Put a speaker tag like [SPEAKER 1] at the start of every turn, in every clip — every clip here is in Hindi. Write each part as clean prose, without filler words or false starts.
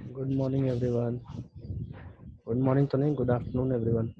[SPEAKER 1] Good morning, everyone. Good morning, Tony. Good afternoon, everyone.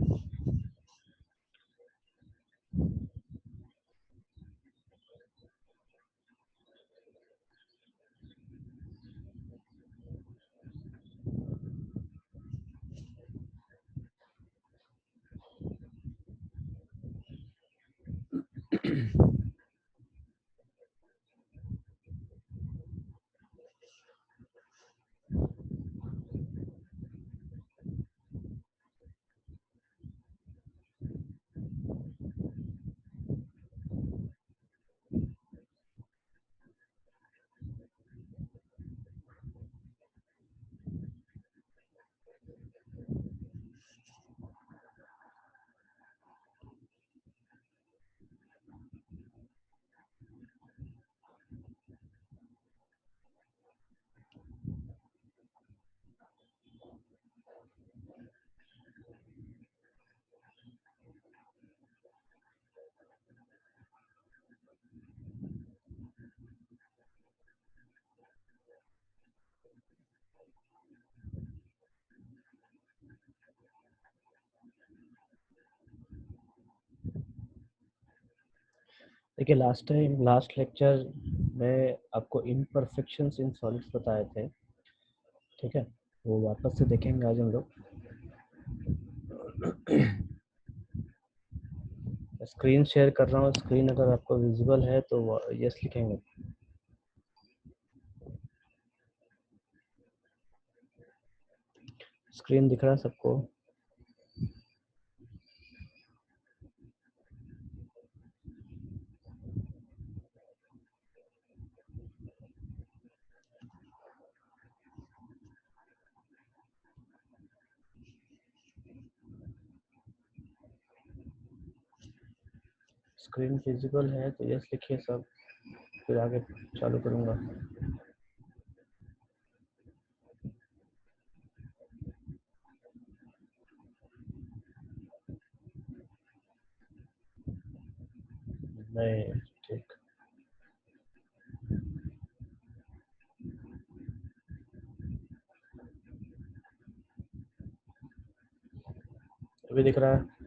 [SPEAKER 1] देखिए लास्ट लेक्चर में आपको इम्परफेक्शंस इन सॉलिड्स बताए थे, ठीक है। वो वापस से देखेंगे आज हम लोग। स्क्रीन शेयर कर रहा हूँ। स्क्रीन अगर आपको विजिबल है तो यस लिखेंगे। स्क्रीन दिख रहा है सबको? स्क्रीन विजिबल है तो यस लिखिए सब, फिर आगे चालू करूँगा। नहीं, ठीक। अभी दिख रहा है?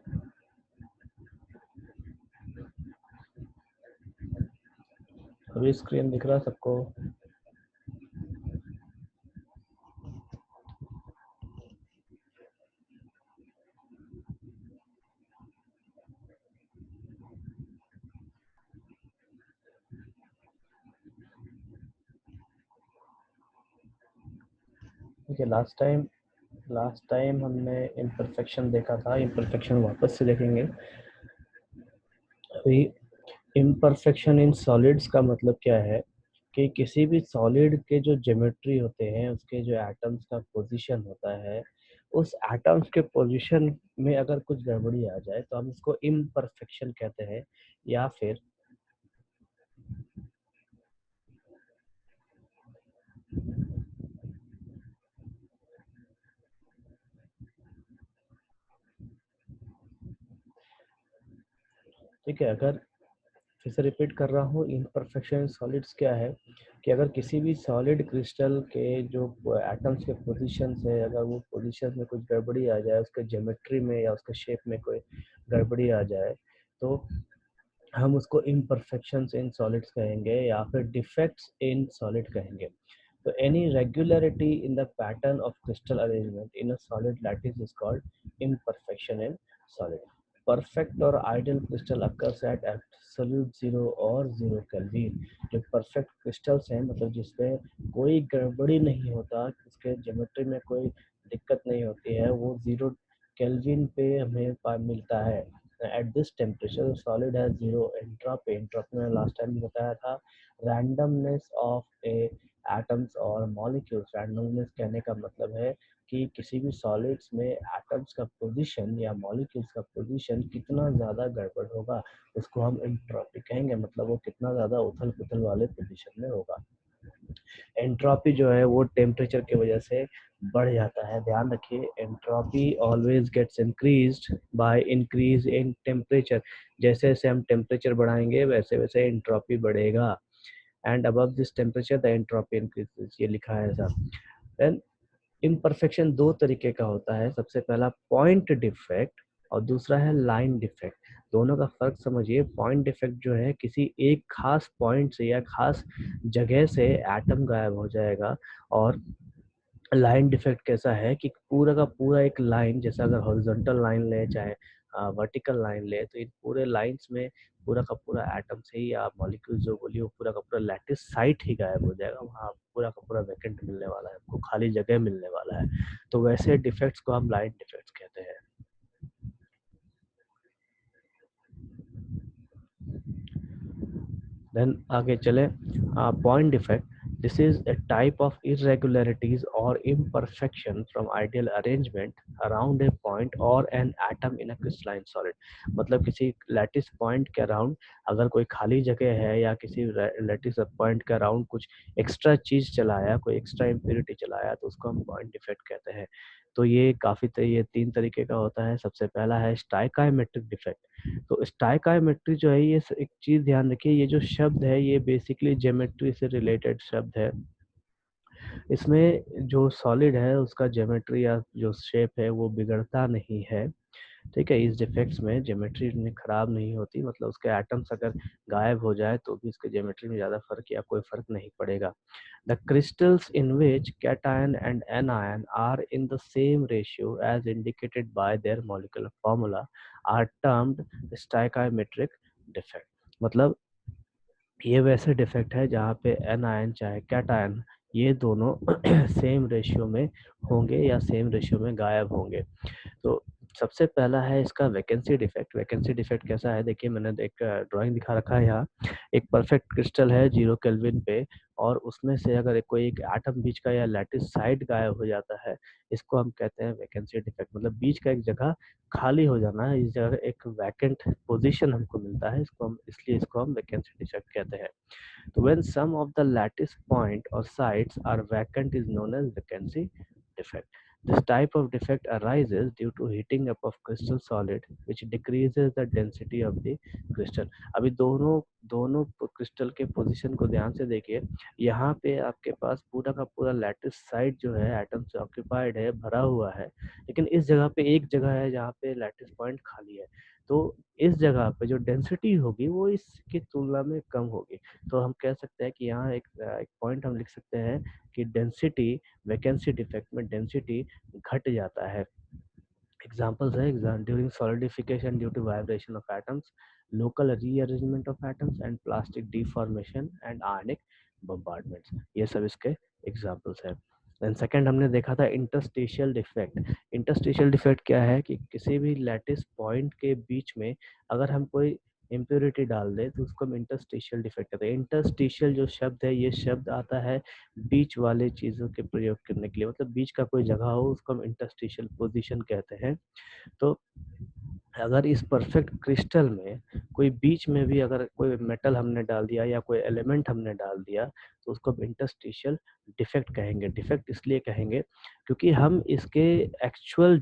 [SPEAKER 1] अभी स्क्रीन दिख रहा है सबको? देखिए लास्ट टाइम हमने इम्परफेक्शन देखा था। इम्परफेक्शन वापस से देखेंगे। अभी इम्परफेक्शन इन सॉलिड्स का मतलब क्या है कि किसी भी सॉलिड के जो ज्योमेट्री होते हैं, उसके जो एटम्स का पोजीशन होता है, उस एटम्स के पोजीशन में अगर कुछ गड़बड़ी आ जाए तो हम इसको इम्परफेक्शन कहते हैं। या फिर ठीक है, अगर फिर से रिपीट कर रहा हूँ, इम्परफेक्शन सॉलिड्स क्या है कि अगर किसी भी सॉलिड क्रिस्टल के जो एटम्स के पोजीशन है, अगर वो पोजीशन में कुछ गड़बड़ी आ जाए, उसके ज्योमेट्री में या उसके शेप में कोई गड़बड़ी आ जाए, तो हम उसको इम्परफेक्शंस इन सॉलिड्स कहेंगे या फिर डिफेक्ट्स इन सॉलिड कहेंगे। तो any regularity in the pattern of crystal arrangement in a solid lattice is called imperfection in solid. Perfect और ideal crystal occurs at absolute zero और जीरो केल्विन। जो परफेक्ट क्रिस्टल्स हैं, मतलब जिसमें कोई गड़बड़ी नहीं होता, उसके ज्योमेट्री में कोई दिक्कत नहीं होती है, वो जीरो केल्विन पे हमें मिलता है। एट दिस टेम्परेचर सॉलिड है जीरो एंट्रोपी। एंट्रोपी में लास्ट टाइम बताया था रैंडमनेस ऑफ ए एटम्स और मॉलिक्यूल्स। रैंडमनेस कहने का मतलब है कि किसी भी सॉलिड्स में एटम्स का पोजीशन या मॉलिक्यूल्स का पोजीशन कितना ज़्यादा गड़बड़ होगा, उसको हम एंट्रोपी कहेंगे। मतलब वो कितना ज़्यादा उथल पुथल वाले पोजीशन में होगा। एंट्रोपी जो है वो टेम्परेचर की वजह से बढ़ जाता है। ध्यान रखिए, entropy always gets increased by increase in temperature. जैसे जैसे हम टेम्परेचर बढ़ाएंगे वैसे वैसे एंट्रोपी बढ़ेगा। And above this temperature the entropy increases, ये लिखा है ऐसा। देन इम्परफेक्शन दो तरीके का होता है, सबसे पहला पॉइंट डिफेक्ट और दूसरा है लाइन डिफेक्ट। दोनों का फर्क समझिए। पॉइंट डिफेक्ट जो है किसी एक खास पॉइंट से या खास जगह से एटम गायब हो जाएगा, और लाइन डिफेक्ट कैसा है कि पूरा का पूरा एक लाइन, जैसा अगर हॉरिजॉन्टल लाइन ले चाहे वर्टिकल लाइन ले, तो इन पूरे लाइंस में पूरा का पूरा एटम से ही या मॉलिक्यूल जो बोलिए वो पूरा का पूरा लैटिस साइट ही गायब हो जाएगा, वहाँ पूरा का पूरा वैकेंट मिलने वाला है, आपको खाली जगह मिलने वाला है। तो वैसे डिफेक्ट्स को हम लाइन डिफेक्ट्स कहते हैं। देन आगे चले, point defect, this is a type of irregularities or imperfection from ideal arrangement around a point or an atom in a crystalline solid। मतलब किसी लैटिस पॉइंट के अराउंड अगर कोई खाली जगह है या किसी लैटिस पॉइंट के अराउंड कुछ एक्स्ट्रा चीज चलाया, कोई एक्स्ट्रा इम्प्योरिटी चलाया, तो उसको हम पॉइंट डिफेक्ट कहते हैं। तो ये ये तीन तरीके का होता है। सबसे पहला है स्टाइकायोमेट्रिक डिफेक्ट। तो स्टाइकायोमेट्री जो है, ये एक चीज ध्यान रखिए, ये जो शब्द है ये बेसिकली ज्योमेट्री से रिलेटेड शब्द है। इसमें जो सॉलिड है उसका ज्योमेट्री या जो शेप है वो बिगड़ता नहीं है, ठीक है। इस डिफेक्ट्स में ज्योमेट्री में खराब नहीं होती, मतलब उसके एटम्स अगर गायब हो जाए तो भी उसके ज्योमेट्री में ज़्यादा फर्क या कोई फर्क नहीं पड़ेगा। The crystals in which cation and anion are in the same ratio as indicated by their molecular formula are termed stoichiometric defect. मतलब ये वैसे डिफेक्ट है जहाँ पे एनायन चाहे कैटायन ये दोनों सेम रेशियो में होंगे या सेम रेशियो में गायब होंगे। तो सबसे पहला है इसका वैकेंसी डिफेक्ट। वैकेंसी डिफेक्ट कैसा है, देखिए मैंने एक ड्राइंग दिखा रखा है यहाँ। एक परफेक्ट क्रिस्टल है 0 केल्विन पे, और उसमें से अगर कोई एक एटम बीच का या लैटिस साइड गायब हो जाता है, इसको हम कहते हैं वैकेंसी डिफेक्ट। मतलब बीच का एक जगह खाली हो जाना है, इस जगह एक वैकेंट पोजीशन हमको मिलता है, इसको हम इसलिए इसको हम वैकेंसी डिफेक्ट कहते हैं। तो when some of the lattice point or sites are vacant is known as vacancy defect। This type of defect arises due to heating up of crystal solid which decreases the density of the crystal। अभी दोनों दोनों क्रिस्टल के पोजीशन को ध्यान से देखिए। यहाँ पे आपके पास पूरा का पूरा लैटिस साइड जो है एटम से ऑक्यूपाइड है, भरा हुआ है, लेकिन इस जगह पे एक जगह है जहाँ पे लैटिस पॉइंट खाली है। तो इस जगह पे जो डेंसिटी होगी वो इसकी तुलना में कम होगी। तो हम कह सकते हैं कि यहाँ एक पॉइंट हम लिख सकते हैं कि डेंसिटी, वैकेंसी डिफेक्ट में डेंसिटी घट जाता है। एग्जांपल्स है during solidification due to vibration of atoms, local rearrangement of atoms and plastic deformation and ionic bombardments, ये सब इसके एग्जांपल्स हैं। देन सेकंड हमने देखा था इंटरस्टिशियल डिफेक्ट। इंटरस्टिशियल डिफेक्ट क्या है कि किसी भी लैटिस पॉइंट के बीच में अगर हम कोई इम्प्योरिटी डाल दे तो उसको हम इंटरस्टिशियल डिफेक्ट कहते हैं। इंटरस्टिशियल जो शब्द है, ये शब्द आता है बीच वाले चीजों के प्रयोग करने के लिए, मतलब बीच का कोई जगह हो उसको हम इंटरस्टिशियल पोजीशन कहते हैं। तो अगर इस परफेक्ट क्रिस्टल में कोई बीच में भी अगर कोई मेटल हमने डाल दिया या कोई एलिमेंट हमने डाल दिया, तो उसको हम इंटरस्टिशियल डिफेक्ट कहेंगे। डिफेक्ट इसलिए कहेंगे क्योंकि हम इसके एक्चुअल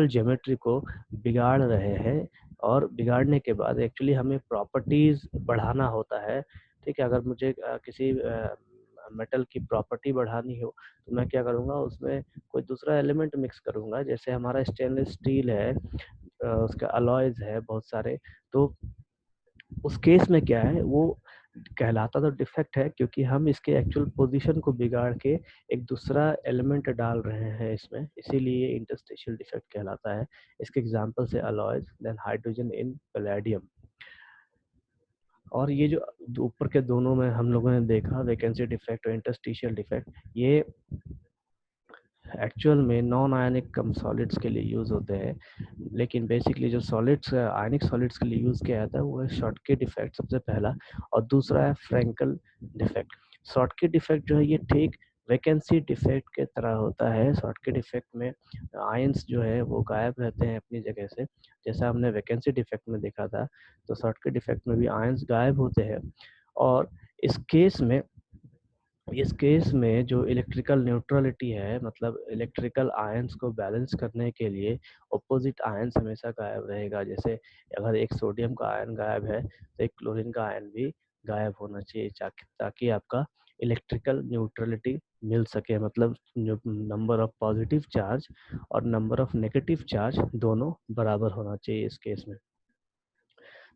[SPEAKER 1] ज्योमेट्री को बिगाड़ रहे हैं, और बिगाड़ने के बाद एक्चुअली हमें प्रॉपर्टीज बढ़ाना होता है, ठीक है। अगर मुझे किसी मेटल की प्रॉपर्टी बढ़ानी हो तो मैं क्या करूँगा, उसमें कोई दूसरा एलिमेंट मिक्स करूँगा। जैसे हमारा स्टेनलेस स्टील है, उसका अलॉयज है बहुत सारे, तो उस केस में क्या है, वो कहलाता तो डिफेक्ट है क्योंकि हम इसके एक्चुअल पोजीशन को बिगाड़ के एक दूसरा एलिमेंट डाल रहे हैं इसमें, इसीलिए इंटरस्टिशियल डिफेक्ट कहलाता है। इसके एग्जांपल है alloys, then hydrogen in palladium. और ये जो ऊपर के दोनों में हम लोगों ने देखा वैकेंसी डिफेक्ट और इंटरस्टिशियल डिफेक्ट, ये एक्चुअल में नॉन आयनिक कम सॉलिड्स के लिए यूज होते हैं, लेकिन बेसिकली जो सॉलिड्स आयनिक सॉलिड्स के लिए यूज किया जाता है वो है शॉर्टकी डिफेक्ट सबसे पहला, और दूसरा है फ्रैंकल डिफेक्ट। शॉर्टकी डिफेक्ट जो है ये ठीक वैकेंसी डिफेक्ट के तरह होता है। शॉर्टकी डिफेक्ट में आयंस जो है वो गायब रहते हैं अपनी जगह से, जैसा हमने वैकेंसी डिफेक्ट में देखा था। तो शॉर्टकी डिफेक्ट में भी आयंस गायब होते हैं, और इस केस में जो इलेक्ट्रिकल न्यूट्रलिटी है, मतलब इलेक्ट्रिकल आयंस को बैलेंस करने के लिए ऑपोजिट आयंस हमेशा गायब रहेगा। जैसे अगर एक सोडियम का आयन गायब है तो एक क्लोरीन का आयन भी गायब होना चाहिए, ताकि आपका इलेक्ट्रिकल न्यूट्रलिटी मिल सके, मतलब जो नंबर ऑफ पॉजिटिव चार्ज और नंबर ऑफ नेगेटिव चार्ज दोनों बराबर होना चाहिए इस केस में।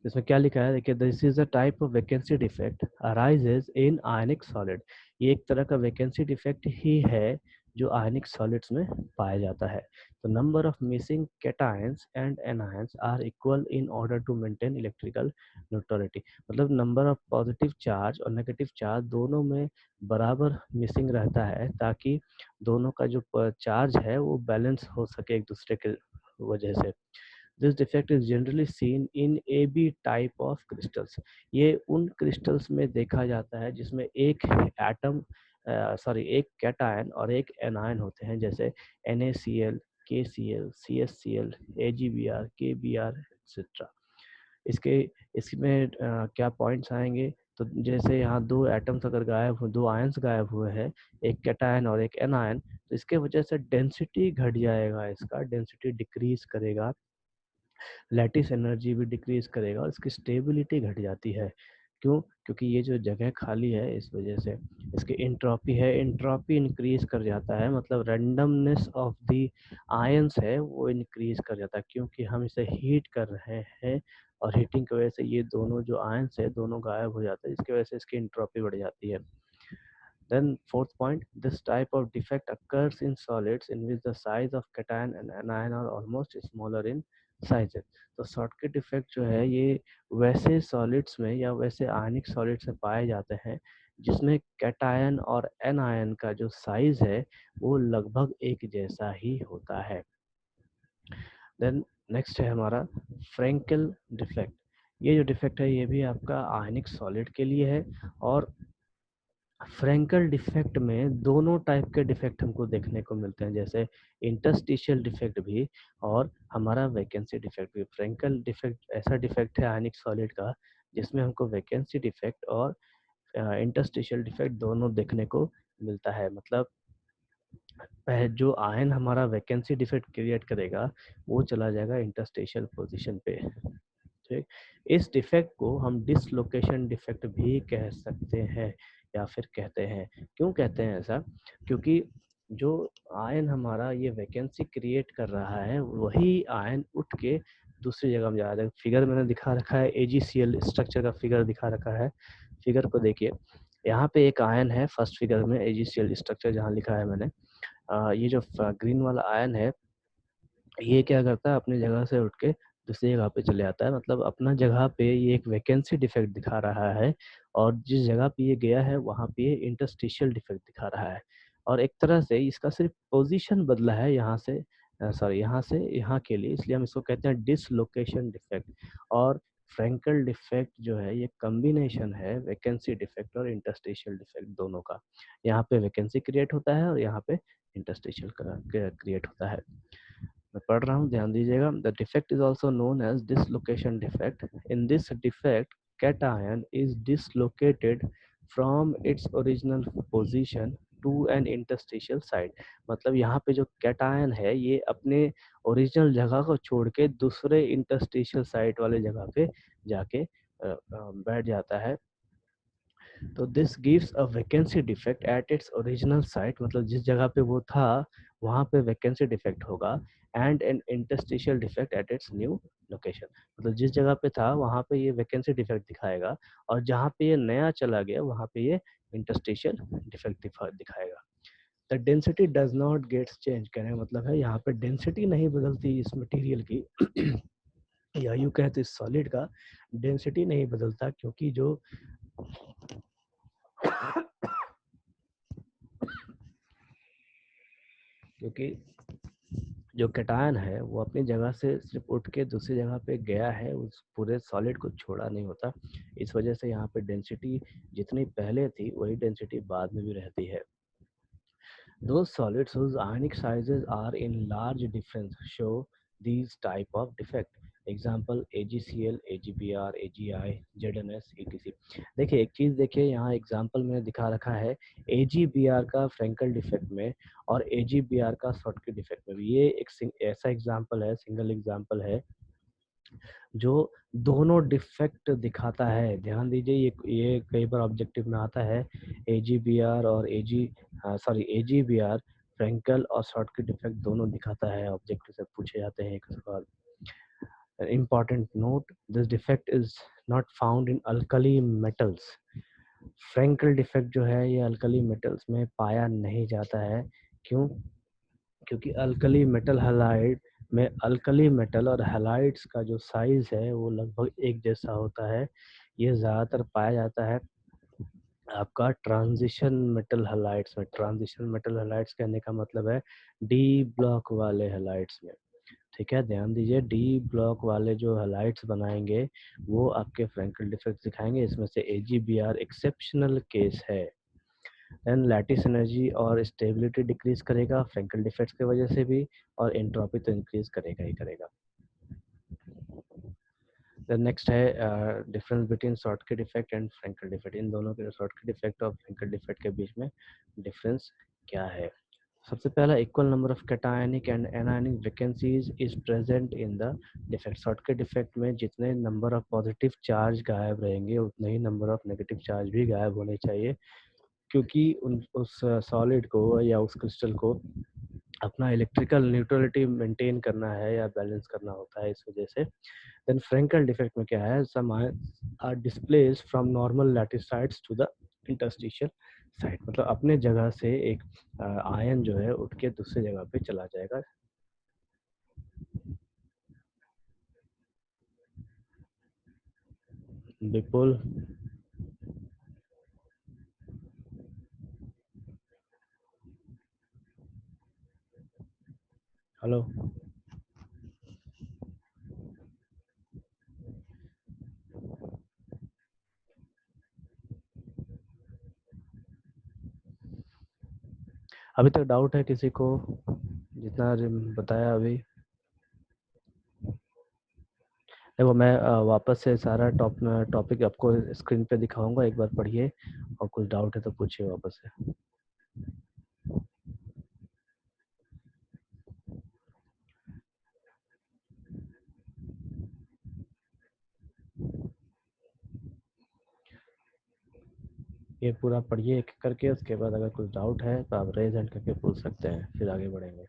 [SPEAKER 1] इसमें क्या लिखा है देखिए, this is a type of vacancy defect arises in ionic solid. ये एक तरह का वैकेंसी डिफेक्ट ही है जो आयनिक सॉलिड्स में पाया जाता है। तो number of missing cations and anions are equal in order to maintain electrical neutrality. मतलब नंबर ऑफ पॉजिटिव चार्ज और नेगेटिव चार्ज दोनों में बराबर मिसिंग रहता है, ताकि दोनों का जो चार्ज है वो बैलेंस हो सके एक दूसरे के वजह से। This defect is generally seen in AB type of crystals. ये उन crystals में देखा जाता है जिसमें एक एटम एक कैटायन और एक एनायन होते हैं, जैसे NaCl, KCl, CSCl, AgBr, KBr etcetera. इसके इसमें क्या पॉइंट्स आएंगे, तो जैसे यहाँ दो एटम्स अगर गायब हो, दो आयंस गायब हुए हैं, एक कैटायन और एक एनायन, तो इसके वजह से डेंसिटी घट जाएगा, इसका डेंसिटी डिक्रीज करेगा, लैटिस एनर्जी भी डिक्रीज करेगा और इसकी स्टेबिलिटी घट जाती है। क्यों? क्योंकि ये जो जगह खाली है इस वजह से। इसकी इंट्रोपी है, इंट्रोपी इंक्रीज कर जाता है, मतलब रैंडमनेस ऑफ द आयंस है वो इंक्रीज कर जाता है, क्योंकि हम इसे हीट कर रहे हैं और हीटिंग की वजह से ये दोनों जो आयंस है दोनों गायब हो जाते हैं, इसकी वजह से इसकी इंट्रोपी बढ़ जाती है। Then fourth point, this type of defect occurs in solids in which the size of cation and anion are almost smaller in sizes. तो शॉर्टकट डिफेक्ट जो है ये वैसे सॉलिड्स में या वैसे आयनिक सॉलिड्स में पाए जाते हैं जिसमें कैटायन और एनायन का जो साइज है वो लगभग एक जैसा ही होता है। देन नेक्स्ट है हमारा फ्रैंकल डिफेक्ट। ये जो डिफेक्ट है ये भी आपका आयनिक सॉलिड के लिए है, और फ्रैंकल डिफेक्ट में दोनों टाइप के डिफेक्ट हमको देखने को मिलते हैं, जैसे इंटरस्टिशियल डिफेक्ट भी और हमारा वैकेंसी डिफेक्ट भी। फ्रैंकल डिफेक्ट ऐसा डिफेक्ट है आयनिक सॉलिड का जिसमें हमको वैकेंसी डिफेक्ट और इंटरस्टिशियल डिफेक्ट दोनों देखने को मिलता है। मतलब जो आयन हमारा वैकेंसी डिफेक्ट क्रिएट करेगा वो चला जाएगा इंटरस्टिशियल पोजीशन पे। ठीक, इस डिफेक्ट को हम डिसलोकेशन डिफेक्ट भी कह सकते हैं या फिर कहते हैं। क्यों कहते हैं ऐसा? क्योंकि जो आयन हमारा ये वैकेंसी क्रिएट कर रहा है वही आयन उठ के दूसरी जगह में जा रहा है। फिगर मैंने दिखा रखा है, AgCl स्ट्रक्चर का फिगर दिखा रखा है। फिगर को देखिए, यहाँ पे एक आयन है फर्स्ट फिगर में, AgCl स्ट्रक्चर जहाँ लिखा है मैंने। ये जो ग्रीन वाला आयन है ये क्या करता है, अपनी जगह से उठ के दूसरी जगह पे चले जाता है, मतलब अपना जगह पे ये एक वैकेंसी डिफेक्ट दिखा रहा है, और जिस जगह पे ये गया है वहाँ पे ये इंटरस्टिशियल डिफेक्ट दिखा रहा है। और एक तरह से इसका सिर्फ पोजीशन बदला है यहाँ से यहाँ से यहाँ के लिए, इसलिए हम इसको कहते हैं डिसलोकेशन डिफेक्ट। और फ्रैंकल डिफेक्ट जो है ये कॉम्बिनेशन है वैकेंसी डिफेक्ट और इंटरस्टिशियल डिफेक्ट दोनों का। यहाँ पे वैकेंसी क्रिएट होता है और यहाँ पे इंटरस्टिशियल क्रिएट होता है। मैं पढ़ रहा हूँ, ध्यान दीजिएगा। The defect is also known as dislocation defect. In this defect cation is dislocated from its original position to an interstitial site। मतलब यहाँ पे जो कैटायन है ये अपने ओरिजिनल जगह को छोड़ के दूसरे इंटरस्टिशियल साइट वाले जगह पे जाके बैठ जाता है। तो this gives a vacancy defect at its original site, मतलब जिस जगह पे वो था वहाँ पे वैकेंसी डिफेक्ट होगा, and an interstitial defect at its new location. मतलब जिस जगह पे था वहाँ पे ये वैकेंसी डिफेक्ट दिखाएगा, और जहाँ पे ये नया चला गया वहाँ पे ये इंटरस्टिशियल डिफेक्ट दिखाएगा। The density does not gets change, कहने का मतलब है यहाँ पे डेंसिटी नहीं बदलती इस मटेरियल की या यूँ कहते इस सॉलिड का डेंसिटी नहीं बदलता, क्योंकि जो क्योंकि जो कैटायन है वो अपनी जगह से सिर्फ उठ के दूसरी जगह पे गया है, उस पूरे सॉलिड को छोड़ा नहीं होता। इस वजह से यहाँ पे डेंसिटी जितनी पहले थी वही डेंसिटी बाद में भी रहती है। Those solids whose ionic sizes are in large difference show these type of defect. Example AgCl, AgBr, AgI, ZnS, etc। देखिए एक चीज देखिए, यहाँ एग्जाम्पल में दिखा रखा है AgBr का फ्रैंकल डिफेक्ट में और AgBr का शॉर्टकट डिफेक्ट में भी। ये एक ऐसा एग्जाम्पल है, सिंगल एग्जाम्पल है जो दोनों डिफेक्ट दिखाता है। ध्यान दीजिए, ये कई बार ऑब्जेक्टिव में आता है। AGBR और AGBR फ्रैंकल और शॉर्टकट डिफेक्ट दोनों दिखाता है। ऑब्जेक्टिव से पूछे जाते हैं एक सवाल। Important note: this defect is not found in alkali metals. Frenkel defect जो है ये अल्कली मेटल्स में पाया नहीं जाता है। क्यों? क्योंकि अल्कली मेटल हैलाइड में अल्कली मेटल और हैलाइड्स का जो साइज है वो लगभग एक जैसा होता है। ये ज़्यादातर पाया जाता है आपका ट्रांजिशन मेटल हैलाइड्स में। ट्रांजिशन मेटल हैलाइड्स कहने का मतलब है डी ब्लॉक वाले हैलाइड्स में। ठीक है, ध्यान दीजिए, डी ब्लॉक वाले जो हैलाइड्स बनाएंगे वो आपके फ्रैंकल डिफेक्ट दिखाएंगे। इसमें से AGBR एक्सेप्शनल केस है। देन लैटिस एनर्जी और स्टेबिलिटी डिक्रीज करेगा फ्रैंकल डिफेक्ट्स की वजह से भी, और एंट्रोपी तो इंक्रीज करेगा ही करेगा। देन नेक्स्ट है difference between Schottky defect and Frenkel defect. इन दोनों के, शॉर्टकट डिफेक्ट और फ्रैंकल डिफेक्ट के बीच में डिफरेंस क्या है? सबसे पहला, equal number of cationic and anionic vacancies is present in the defect. Schottky defect में जितने नंबर ऑफ पॉजिटिव चार्ज गायब रहेंगे उतने ही नंबर ऑफ नेगेटिव चार्ज भी गायब होने चाहिए, क्योंकि उस सॉलिड को या उस क्रिस्टल को अपना इलेक्ट्रिकल न्यूट्रलिटी मेंटेन करना है या बैलेंस करना होता है, इस वजह से। देन फ्रैंकल डिफेक्ट में क्या है? Some are displace from normal lattice sides to the interstitial side. मतलब अपने जगह से एक आयन जो है उठ के दूसरी जगह पे चला जाएगा। विपुल, हेलो। अभी तक डाउट है किसी को? जितना बताया अभी, देखो मैं वापस से सारा टॉपिक आपको स्क्रीन पे दिखाऊंगा, एक बार पढ़िए और कुछ डाउट है तो पूछिए वापस से। ये पूरा पढ़िए एक करके, उसके बाद अगर कुछ डाउट है तो आप रेज हैंड करके पूछ सकते हैं, फिर आगे बढ़ेंगे।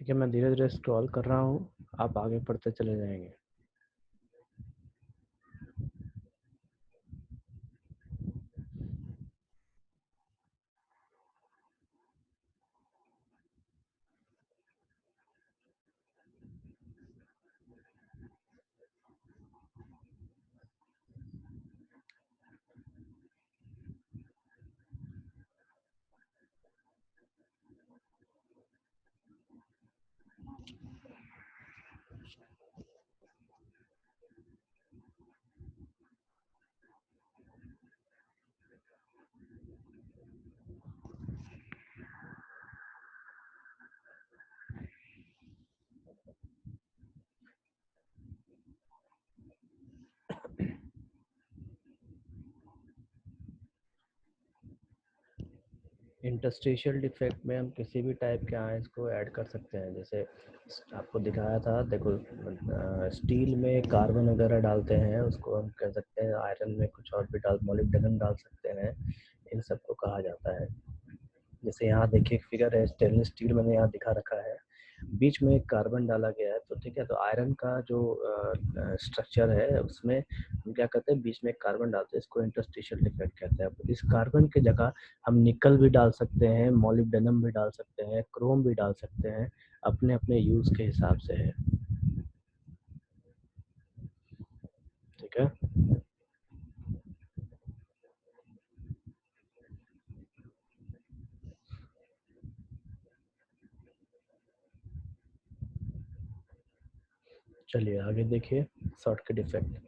[SPEAKER 1] ठीक है, मैं धीरे धीरे स्क्रॉल कर रहा हूँ, आप आगे पढ़ते चले जाएंगे। इंटरस्टिशियल डिफेक्ट में हम किसी भी टाइप के आयंस को ऐड कर सकते हैं। जैसे आपको दिखाया था, देखो स्टील में कार्बन वगैरह डालते हैं, उसको हम कह सकते हैं। आयरन में कुछ और भी मोलिब्डेनम डाल सकते हैं। इन सबको कहा जाता है। जैसे यहाँ देखिए एक फिगर है, स्टेनलेस स्टील मैंने यहाँ दिखा रखा है, बीच में एक कार्बन डाला गया है। तो ठीक है, तो आयरन का जो स्ट्रक्चर है उसमें हम क्या करते हैं, बीच में एक कार्बन डालते हैं, इसको इंटरस्टिशियल डिफेक्ट कहते हैं। इस कार्बन की जगह हम निकल भी डाल सकते हैं, मोलिब्डेनम भी डाल सकते हैं, क्रोम भी डाल सकते हैं, अपने अपने यूज के हिसाब से है। ठीक है, चलिए आगे देखिए शॉर्टकट इफेक्ट।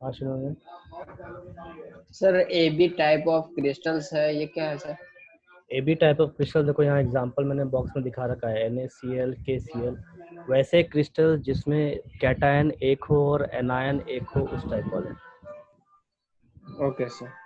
[SPEAKER 1] हाँ शुरू।
[SPEAKER 2] Sir A B type of crystals है, ये क्या है sir?
[SPEAKER 1] A B type of crystal, देखो यहाँ एग्जांपल मैंने बॉक्स में दिखा रखा है, NaCl KCl। वैसे क्रिस्टल जिसमें कैटायन एक हो और एनायन एक हो, उस टाइप वाले।
[SPEAKER 2] Okay sir.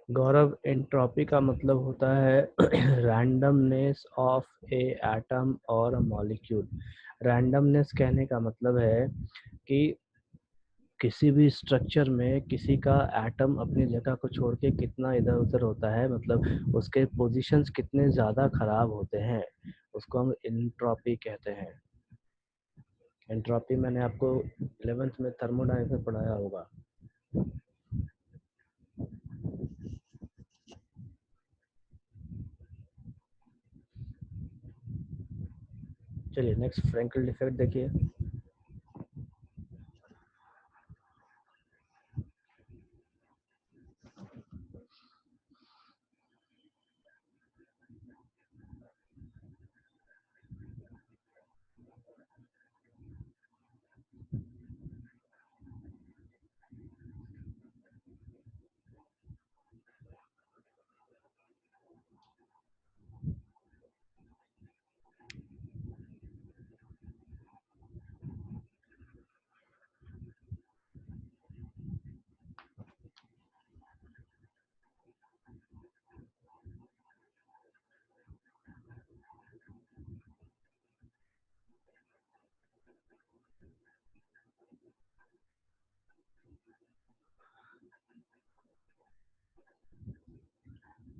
[SPEAKER 1] गौरव, एंट्रोपी का मतलब होता है रैंडमनेस ऑफ ए एटम और मॉलिक्यूल। रैंडमनेस कहने का मतलब है कि किसी भी स्ट्रक्चर में किसी का एटम अपनी जगह को छोड़ के कितना इधर उधर होता है, मतलब उसके पोजीशंस कितने ज़्यादा खराब होते हैं, उसको हम एंट्रोपी कहते हैं। एंट्रोपी मैंने आपको 11th में थर्मोडायनेमिक्स में पढ़ाया होगा। चलिए नेक्स्ट फ्रैंकल डिफेक्ट देखिए।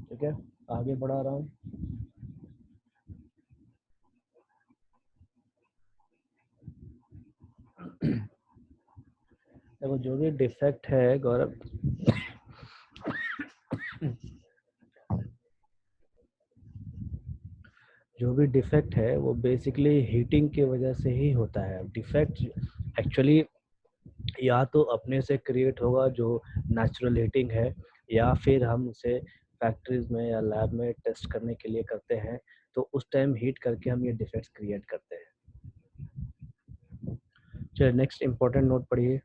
[SPEAKER 1] ठीक है, आगे बढ़ा रहा हूँ। देखो जो भी डिफेक्ट है गौरव, जो भी डिफेक्ट है वो बेसिकली हीटिंग की वजह से ही होता है। डिफेक्ट एक्चुअली या तो अपने से क्रिएट होगा जो नेचुरल हीटिंग है, या फिर हम उसे फैक्ट्रीज में या लैब में टेस्ट करने के लिए करते हैं, तो उस टाइम हीट करके हम ये डिफेक्ट्स क्रिएट करते हैं। चलिए नेक्स्ट इंपॉर्टेंट नोट पढ़िए।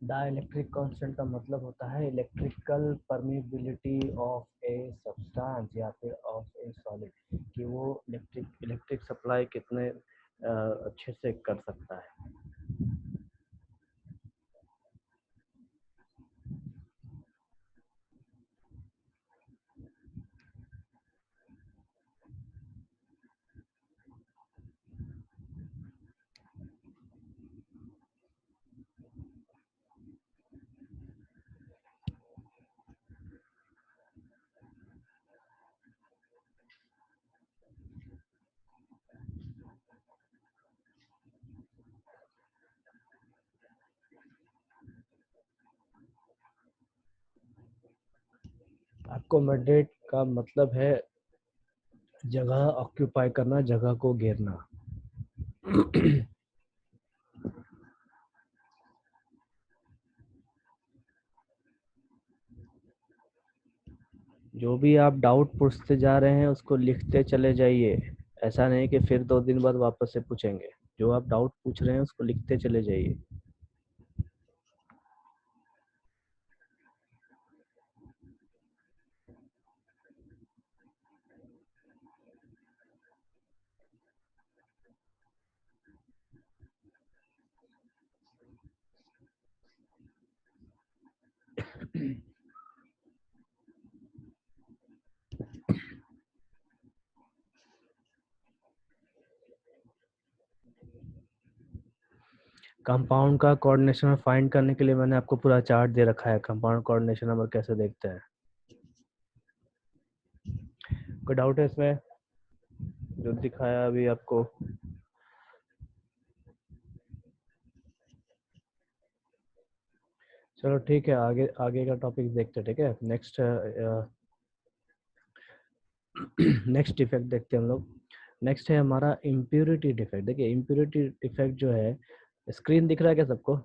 [SPEAKER 1] डाइलेक्ट्रिक कांस्टेंट का मतलब होता है electrical permeability of a substance या फिर ऑफ ए सॉलिड, कि वो इलेक्ट्रिक सप्लाई कितने अच्छे से कर सकता है। अकोमोडेट का मतलब है जगह ऑक्यूपाई करना, जगह को घेरना। जो भी आप डाउट पूछते जा रहे हैं उसको लिखते चले जाइए, ऐसा नहीं कि फिर 2 दिन बाद वापस से पूछेंगे। जो आप डाउट पूछ रहे हैं उसको लिखते चले जाइए। कंपाउंड का कोऑर्डिनेशन फाइंड करने के लिए मैंने आपको पूरा चार्ट दे रखा है, कंपाउंड कोऑर्डिनेशन नंबर कैसे देखते हैं। कोई डाउट है इसमें जो दिखाया अभी आपको? चलो ठीक है, आगे आगे का टॉपिक देखते हैं। ठीक है, नेक्स्ट नेक्स्ट डिफेक्ट देखते हैं हम लोग। नेक्स्ट है हमारा इम्प्योरिटी डिफेक्ट। देखिए इम्प्योरिटी डिफेक्ट जो है, स्क्रीन दिख रहा है क्या सबको?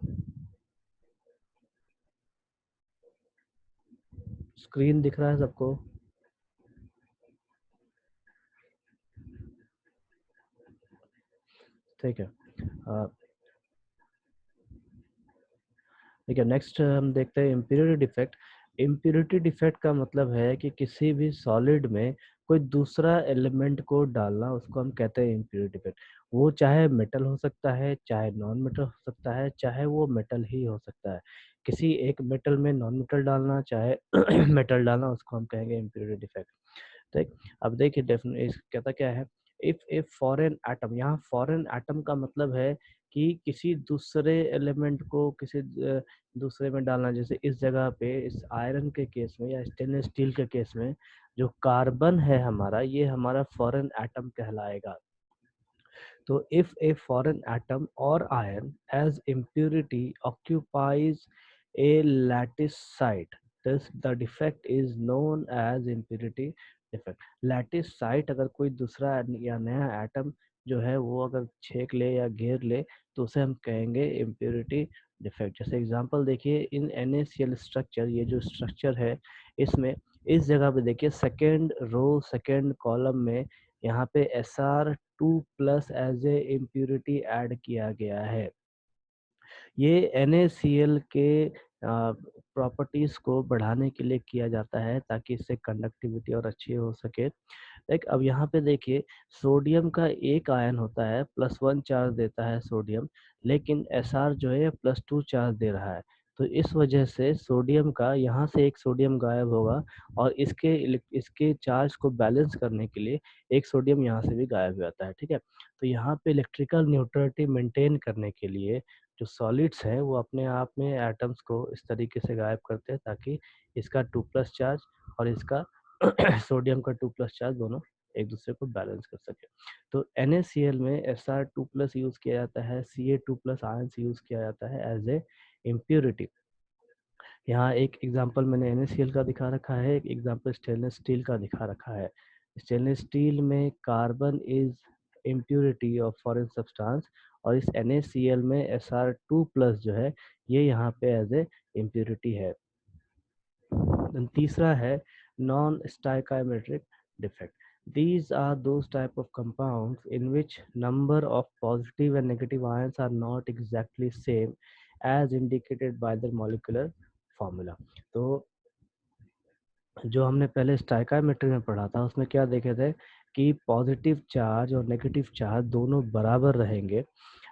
[SPEAKER 1] स्क्रीन दिख रहा है सबको? ठीक है, ठीक है। नेक्स्ट हम देखते हैं इम्प्योरिटी डिफेक्ट। इम्प्योरिटी डिफेक्ट का मतलब है कि किसी भी सॉलिड में कोई दूसरा एलिमेंट को डालना, उसको हम कहते हैं इम्प्योरिटी डिफेक्ट। वो चाहे मेटल हो सकता है, चाहे नॉन मेटल हो सकता है, चाहे वो मेटल ही हो सकता है। किसी एक मेटल में नॉन मेटल डालना, चाहे मेटल डालना, उसको हम कहेंगे इम्प्योरिटी डिफेक्ट। ठीक, अब देखिए डेफिनेशन कहता क्या है। इफ ए फॉरेन एटम, यहाँ फॉरेन एटम का मतलब है कि किसी दूसरे एलिमेंट को किसी दूसरे में डालना। जैसे इस जगह पे इस आयरन के केस में या स्टेनलेस स्टील के केस में जो कार्बन है हमारा, ये हमारा फॉरेन एटम कहलाएगा। So if a foreign atom or ion as impurity occupies a lattice site, this the defect is known as impurity defect. Lattice site अगर कोई दूसरा या नया एटम जो है वो अगर छेक ले या घेर ले तो उसे हम कहेंगे impurity डिफेक्ट। जैसे एग्जांपल देखिए, इन NaCl स्ट्रक्चर, ये जो स्ट्रक्चर है इसमें इस जगह पे देखिए सेकेंड रो सेकेंड कॉलम में यहाँ पे Sr2+ as a impurity add किया गया है। ये NaCl के प्रॉपर्टीज को बढ़ाने के लिए किया जाता है ताकि इससे कंडक्टिविटी और अच्छी हो सके। लाइक अब यहाँ पे देखिए सोडियम का एक आयन होता है, +1 चार्ज देता है सोडियम, लेकिन Sr जो है +2 चार्ज दे रहा है। तो इस वजह से सोडियम का यहाँ से एक सोडियम गायब होगा और इसके चार्ज को बैलेंस करने के लिए एक सोडियम यहाँ से भी गायब हो जाता है। ठीक है, तो यहाँ पे इलेक्ट्रिकल न्यूट्रलिटी मेंटेन करने के लिए जो सॉलिड्स हैं वो अपने आप में एटम्स को इस तरीके से गायब करते हैं ताकि इसका 2+ चार्ज और इसका सोडियम का 2+ चार्ज दोनों एक दूसरे को बैलेंस कर सके। तो NaCl में Sr2+ यूज किया जाता है, Ca2+ आयंस यूज किया जाता है एज ए इम्प्योरिटी। यहाँ एक एग्जांपल मैंने NaCl का दिखा रखा है, एक एग्जांपल स्टेनलेस स्टील का दिखा रखा है। स्टेनलेस स्टील में carbon is impurity of foreign substance और इस NaCl में Sr2+ जो है ये यहाँ पे एज ए इम्प्योरिटी है। तीसरा है non stoichiometric defect. These are those type of compounds in which number of positive and negative ions are not exactly same as indicated by the molecular formula। तो जो हमने पहले स्टाइकायोमेट्री में पढ़ा था उसमें क्या देखे थे कि पॉजिटिव चार्ज और नेगेटिव चार्ज दोनों बराबर रहेंगे,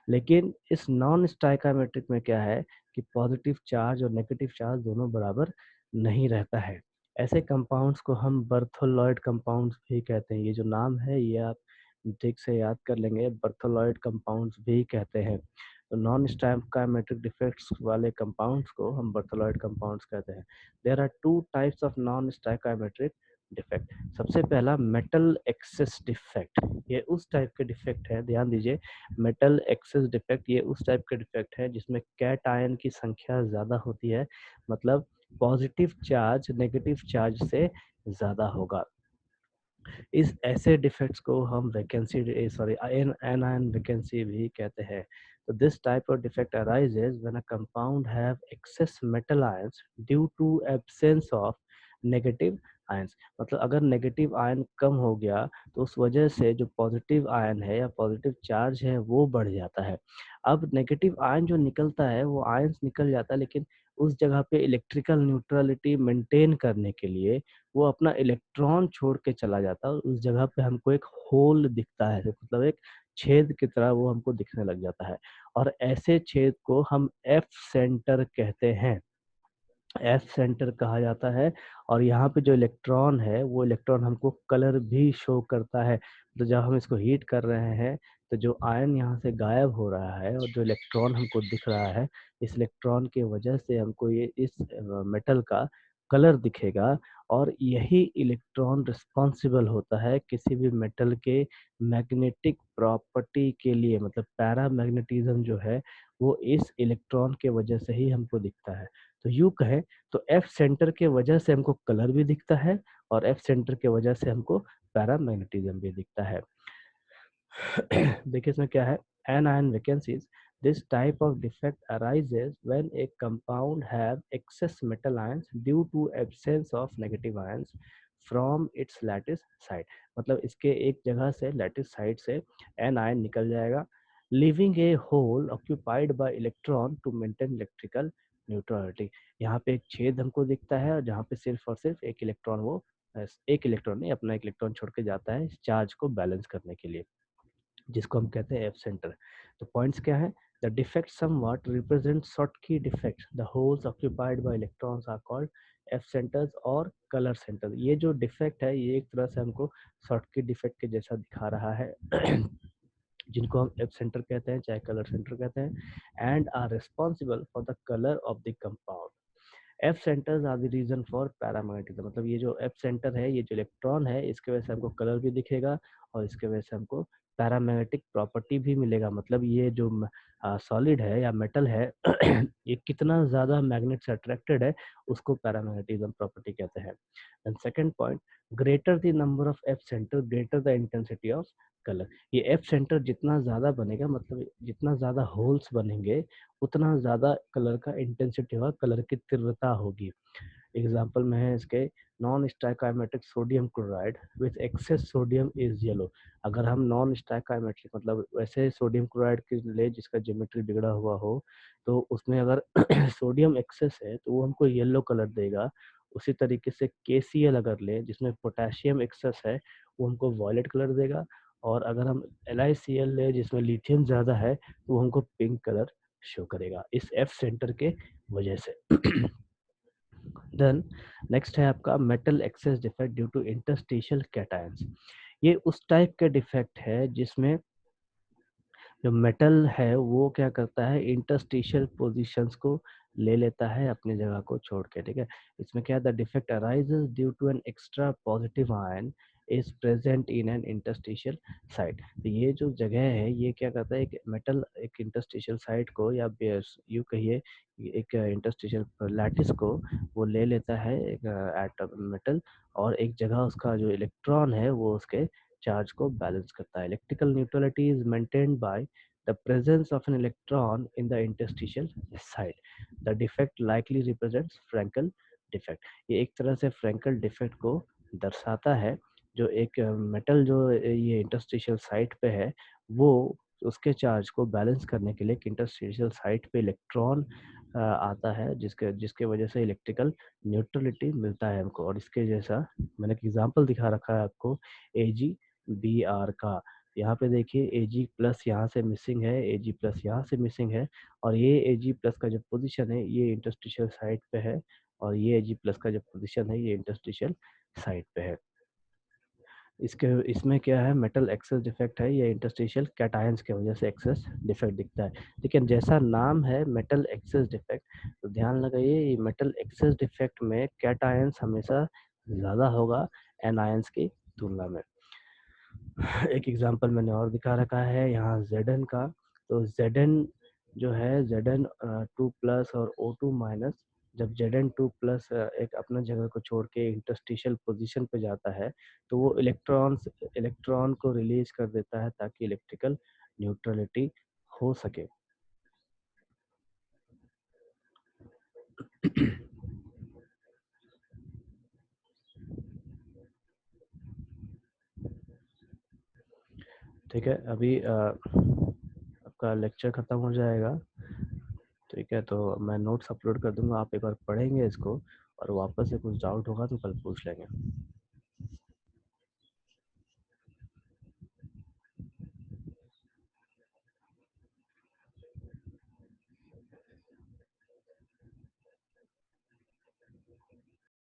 [SPEAKER 1] लेकिन इस नॉन स्टाइकायोमेट्रिक में क्या है कि पॉजिटिव चार्ज और नेगेटिव चार्ज दोनों बराबर नहीं रहता है। ऐसे कंपाउंड्स को हम बर्थोलॉइड कंपाउंड्स भी कहते हैं। ये जो नाम है ये आप ठीक से याद कर लेंगे, बर्थोलॉइड कंपाउंड्स भी कहते हैं। तो नॉन स्टाइकायोमेट्रिक डिफेक्ट्स वाले कंपाउंड्स को हम बर्थोलॉइड कंपाउंड्स कहते हैं। There are two types of non stoichiometric defect. सबसे पहला मेटल एक्सेस डिफेक्ट, ये उस टाइप के डिफेक्ट है, ध्यान दीजिए, मेटल एक्सेस डिफेक्ट ये उस टाइप का डिफेक्ट है जिसमें कैट आयन की संख्या ज़्यादा होती है, मतलब पॉजिटिव चार्ज नेगेटिव चार्ज से ज़्यादा होगा। इस ऐसे डिफेक्ट्स को हम वैकेंसी सॉरी एनायन वैकेंसी भी कहते हैं। तो this type of defect arises when a compound have excess metal ions due to absence of negative ions. मतलब अगर नेगेटिव आयन कम हो गया तो उस वजह से जो पॉजिटिव आयन है या पॉजिटिव चार्ज है वो बढ़ जाता है। अब नेगेटिव आयन जो निकलता है वो आयंस निकल जाता है, लेकिन उस जगह पे इलेक्ट्रिकल न्यूट्रलिटी मेंटेन करने के लिए वो अपना इलेक्ट्रॉन छोड़ के चला जाता है और उस जगह पे हमको एक होल दिखता है, मतलब एक छेद की तरह वो हमको दिखने लग जाता है, और ऐसे छेद को हम एफ सेंटर कहते हैं। एफ सेंटर कहा जाता है। और यहाँ पे जो इलेक्ट्रॉन है वो इलेक्ट्रॉन हमको कलर भी शो करता है। तो जब हम इसको हीट कर रहे हैं तो जो आयन यहाँ से गायब हो रहा है और जो इलेक्ट्रॉन हमको दिख रहा है, इस इलेक्ट्रॉन की वजह से हमको ये इस मेटल का कलर दिखेगा। और यही इलेक्ट्रॉन रिस्पॉन्सिबल होता है किसी भी मेटल के मैग्नेटिक प्रॉपर्टी के लिए, मतलब पैरामैग्नेटिज्म जो है वो इस इलेक्ट्रॉन के वजह से ही हमको दिखता है। तो यूं कहें तो एफ सेंटर के वजह से हमको कलर भी दिखता है और एफ सेंटर के वजह से हमको पैरामैग्नेटिज्म भी दिखता है। देखिए इसमें क्या है, anion vacancies, this type of defect arises when a compound have excess metal ions due to absence of negative ions from its lattice side। मतलब इसके एक जगह से लैटिस साइड से anion निकल जाएगा, leaving a hole occupied by electron to maintain electrical neutrality। यहाँ पे एक छेद हमको दिखता है और जहाँ पे सिर्फ और सिर्फ एक इलेक्ट्रॉन वो एक इलेक्ट्रॉन नहीं अपना एक इलेक्ट्रॉन छोड़ के जाता है चार्ज को बैलेंस करने के लिए, जिसको हम कहते हैं एफ सेंटर। तो पॉइंट्स क्या है, the defect somewhat represent Schottky defect, the holes occupied by electrons are called F centres और कलर सेंटर। ये जो डिफेक्ट है ये एक तरह से हमको शॉर्टकी डिफेक्ट के जैसा दिखा रहा है जिनको हम एफ सेंटर कहते हैं चाहे कलर सेंटर कहते हैं, and are responsible for the colour of the compound. F centres are the reason for paramagnetism. मतलब ये जो एफ सेंटर है, ये जो इलेक्ट्रॉन है, इसके वजह से हमको कलर भी दिखेगा और इसके वजह से हमको पैरामैग्नेटिक प्रॉपर्टी भी मिलेगा। मतलब ये जो सॉलिड है या मेटल है ये कितना ज़्यादा मैग्नेट से अट्रैक्टेड है उसको पैरामैग्नेटिज्म प्रॉपर्टी कहते हैं। And second point, greater the number of F centre greater the intensity of colour. ये एफ सेंटर जितना ज़्यादा बनेगा, मतलब जितना ज़्यादा होल्स बनेंगे उतना ज़्यादा कलर का इंटेंसिटी होगा, कलर की तीव्रता होगी। एग्जाम्पल में है इसके non stoichiometric sodium chloride with excess sodium is yellow. अगर हम नॉन स्टाइकायोमेट्रिक मतलब वैसे सोडियम क्लोराइड के ले जिसका ज्योमेट्री बिगड़ा हुआ हो, तो उसमें अगर सोडियम एक्सेस है तो वो हमको येलो कलर देगा। उसी तरीके से KCl अगर ले जिसमें पोटेशियम एक्सेस है वो हमको वॉयलेट कलर देगा। और अगर हम LiCl ले जिसमें लिथियम ज़्यादा है तो वो हमको पिंक कलर शो करेगा इस एफ सेंटर के वजह से। देन नेक्स्ट है आपका metal excess defect due to interstitial cations. ये उस टाइप का डिफेक्ट है जिसमें जो मेटल है वो क्या करता है, इंटरस्टिशियल पोजीशंस को ले लेता है अपनी जगह को छोड़ के, ठीक है। इसमें क्या, the defect arises due to an extra positive ion is present in an interstitial site. तो ये जो जगह है ये क्या करता है, एक मेटल एक इंटरस्टिशियल साइट को या यू कहिए एक इंटरस्टिशियल लैटिस को वो ले लेता है एक एटम मेटल, और एक जगह उसका जो इलेक्ट्रॉन है वो उसके चार्ज को बैलेंस करता है। Electrical neutrality is maintained by the presence of an electron in the interstitial side. The defect likely represents Frenkel defect. ये एक तरह से फ्रैंकल डिफेक्ट को दर्शाता है। जो एक मेटल जो ये इंटरस्टिशियल साइट पे है वो उसके चार्ज को बैलेंस करने के लिए एक इंटरस्टेशियल साइट पे इलेक्ट्रॉन आता है, जिसके जिसके वजह से इलेक्ट्रिकल न्यूट्रलिटी मिलता है हमको। और इसके जैसा मैंने एक एग्जांपल दिखा रखा है आपको AgBr का। यहाँ पे देखिए Ag प्लस यहाँ से मिसिंग है, Ag प्लस यहाँ से मिसिंग है, और ये Ag प्लस का जो पोजीशन है ये इंटरस्टेशियल साइट पे है, और ये Ag प्लस का जो पोजीशन है ये इंटरस्टेशियल साइट पे है। इसके इसमें क्या है, मेटल एक्सेस डिफेक्ट है, ये इंटरस्टेशियल कैटायंस की वजह से एक्सेस डिफेक्ट दिखता है। लेकिन जैसा नाम है मेटल एक्सेस डिफेक्ट, तो ध्यान लगाइए ये मेटल एक्सेस डिफेक्ट में कैटायंस हमेशा ज़्यादा होगा एनायंस की तुलना में। एक एग्जांपल मैंने और दिखा रखा है यहाँ Zn का। तो Zn जो है, Zn 2 प्लस और O2 माइनस, जब Zn 2 प्लस एक अपना जगह को छोड़ के इंटरस्टिशियल पोजीशन पे जाता है, तो वो इलेक्ट्रॉन को रिलीज कर देता है ताकि इलेक्ट्रिकल न्यूट्रलिटी हो सके। ठीक है, अभी आपका लेक्चर खत्म हो जाएगा। ठीक है, तो मैं नोट्स अपलोड कर दूंगा, आप एक बार पढ़ेंगे इसको, और वापस से कुछ डाउट होगा तो कल पूछ लेंगे।